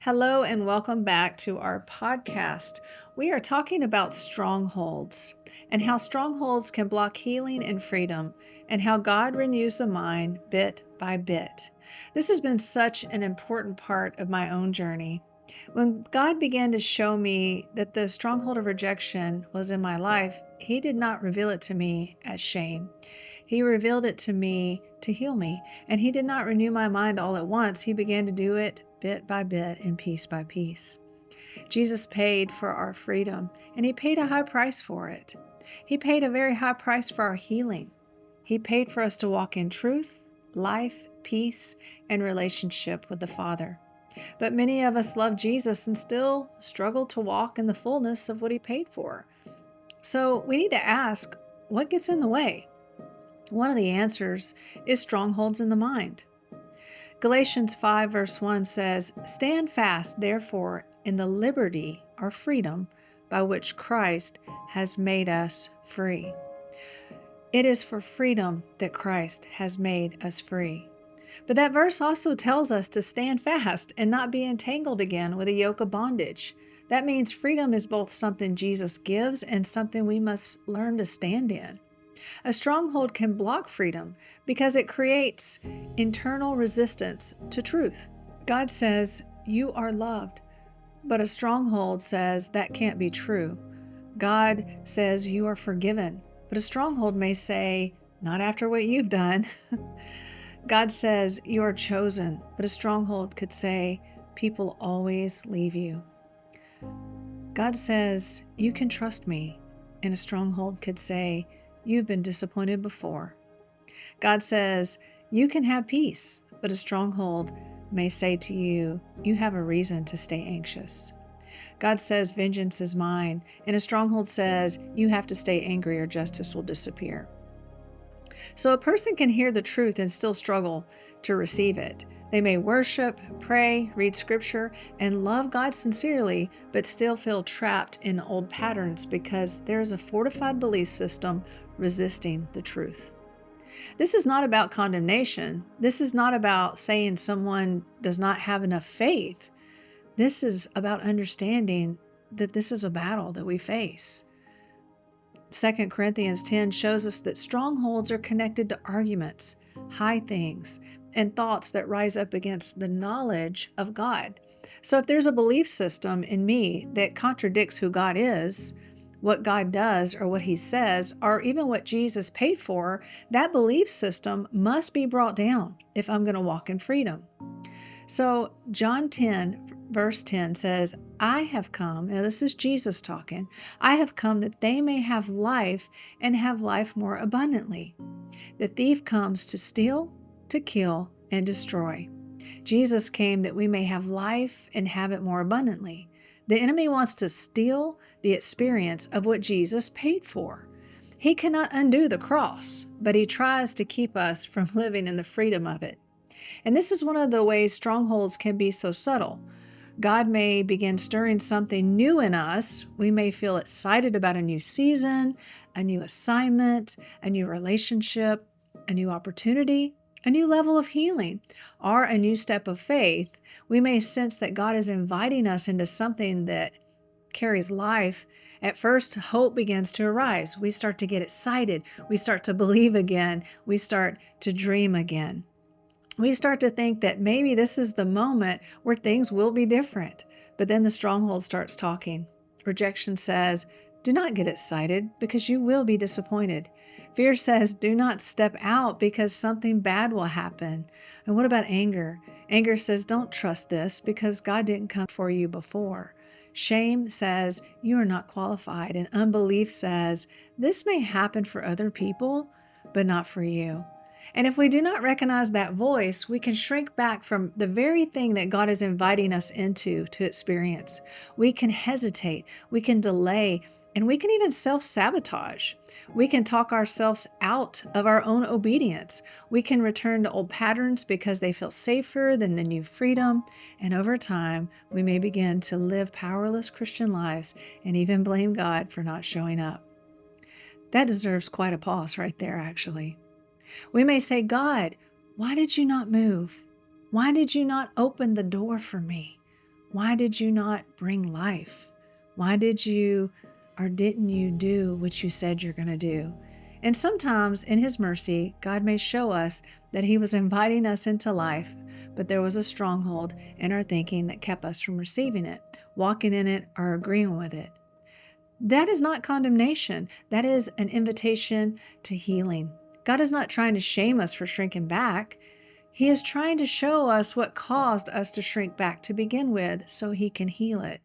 Hello and welcome back to our podcast. We are talking about strongholds and how strongholds can block healing and freedom, and how God renews the mind bit by bit. This has been such an important part of my own journey. When God began to show me that the stronghold of rejection was in my life, He did not reveal it to me as shame. He revealed it to me to heal me, and He did not renew my mind all at once. He began to do it bit by bit and piece by piece. Jesus paid for our freedom, and He paid a high price for it. He paid a very high price for our healing. He paid for us to walk in truth, life, peace, and relationship with the Father. But many of us love Jesus and still struggle to walk in the fullness of what He paid for. So we need to ask, what gets in the way? One of the answers is strongholds in the mind. Galatians 5 verse 1 says, "Stand fast, therefore, in the liberty or freedom by which Christ has made us free." It is for freedom that Christ has made us free. But that verse also tells us to stand fast and not be entangled again with a yoke of bondage. That means freedom is both something Jesus gives and something we must learn to stand in. A stronghold can block freedom because it creates internal resistance to truth. God says, "You are loved," but a stronghold says that can't be true. God says, "You are forgiven," but a stronghold may say, "Not after what you've done." God says, "You are chosen," but a stronghold could say, "People always leave you." God says, "You can trust me," and a stronghold could say, "You've been disappointed before." God says, "You can have peace," but a stronghold may say to you, "You have a reason to stay anxious." God says, "Vengeance is mine," and a stronghold says, "You have to stay angry or justice will disappear." So a person can hear the truth and still struggle to receive it. They may worship, pray, read scripture, and love God sincerely, but still feel trapped in old patterns because there is a fortified belief system resisting the truth. This is not about condemnation. This is not about saying someone does not have enough faith. This is about understanding that this is a battle that we face. 2 Corinthians 10 shows us that strongholds are connected to arguments, high things, and thoughts that rise up against the knowledge of God. So if there's a belief system in me that contradicts who God is, what God does or what He says, or even what Jesus paid for, that belief system must be brought down if I'm going to walk in freedom. So John 10 verse 10 says, "I have come," now this is Jesus talking, "I have come that they may have life and have life more abundantly. The thief comes to steal, to kill, and destroy. Jesus came that we may have life and have it more abundantly." The enemy wants to steal the experience of what Jesus paid for. He cannot undo the cross, but he tries to keep us from living in the freedom of it. And this is one of the ways strongholds can be so subtle. God may begin stirring something new in us. We may feel excited about a new season, a new assignment, a new relationship, a new opportunity, a new level of healing, or a new step of faith. We may sense that God is inviting us into something that carries life. At first, hope begins to arise. We start to get excited. We start to believe again. We start to dream again. We start to think that maybe this is the moment where things will be different. But then the stronghold starts talking. Rejection says, "Do not get excited because you will be disappointed." Fear says, "Do not step out because something bad will happen." And what about anger? Anger says, "Don't trust this because God didn't come for you before." Shame says, "You are not qualified." And unbelief says, "This may happen for other people, but not for you." And if we do not recognize that voice, we can shrink back from the very thing that God is inviting us into to experience. We can hesitate, we can delay, and we can even self-sabotage. We can talk ourselves out of our own obedience. We can return to old patterns because they feel safer than the new freedom. And over time, we may begin to live powerless Christian lives and even blame God for not showing up. That deserves quite a pause right there, actually. We may say, "God, why did you not move? Why did you not open the door for me? Why did you not bring life? Why did you or didn't you do what you said you're going to do? And sometimes in His mercy, God may show us that He was inviting us into life, but there was a stronghold in our thinking that kept us from receiving it, walking in it, or agreeing with it. That is not condemnation. That is an invitation to healing. God is not trying to shame us for shrinking back. He is trying to show us what caused us to shrink back to begin with so He can heal it.